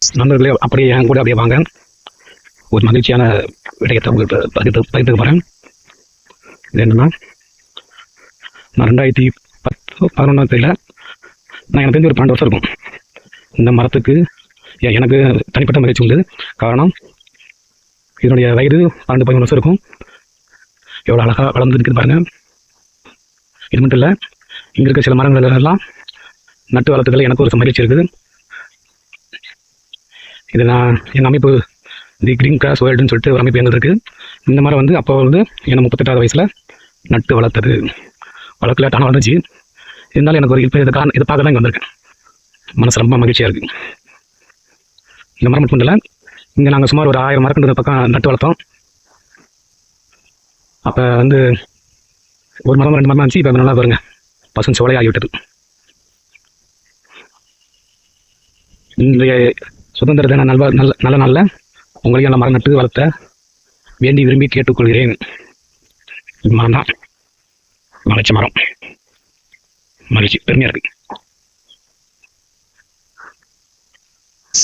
நண்பர்களே, அப்படியே என் கூட அப்படியே வாங்க. ஒரு மகிழ்ச்சியான விடயத்தை உங்கள்கிட்ட பகிர்ந்துக்க போகிறேன். இது என்னென்னா, நான் 2010-11 தெரியல, நான் எனக்கு தெரிஞ்ச ஒரு 12 வருஷம் இருக்கும். இந்த மரத்துக்கு எனக்கு தனிப்பட்ட மகிழ்ச்சி உண்டு. காரணம், இதனுடைய வயது 12-13 வருஷம் இருக்கும். எவ்வளோ அழகாக வளர்ந்து இருக்குது பாருங்கள். இது மட்டும் இல்லை, இங்கே இருக்க சில மரங்கள் எல்லாம் நட்டு வளர்த்துக்கள் எனக்கு ஒரு மகிழ்ச்சி இருக்குது. இது நான் எங்கள் அமைப்பு தி கிரீன் கிராஸ் வேர்ல்டுன்னு சொல்லிட்டு ஒரு அமைப்பு எங்களுக்கு இருக்குது. இந்த மரம் வந்து அப்போ வந்து என்ன 38வது வயசில் நட்டு வளர்த்தது. வளர்க்கல தானே வளர்ந்துச்சு. இருந்தாலும் எனக்கு ஒரு இப்போ இதை பார்க்க தான் இங்கே வந்திருக்கேன். மனசு ரொம்ப மகிழ்ச்சியாக இருக்குது. இந்த மரம் மட்டும் இல்லை, இங்கே நாங்கள் சுமார் ஒரு 1000 மரக்கன்று பக்கம் நட்டு வளர்த்தோம். அப்போ வந்து ஒரு மரம் 2 மரம் இருந்துச்சு. இப்போ நல்லா பாருங்க, பசும் சோலையாகிவிட்டது. இன்றைய சுதந்திர தின நல்ல நாளில் உங்களையும் நல்ல மரம் நட்டு வளர்த்த வேண்டி விரும்பி கேட்டுக்கொள்கிறேன். மரம் தான் வளர்ச்சி மரம். மகிழ்ச்சி, பெருமையாக இருக்குது.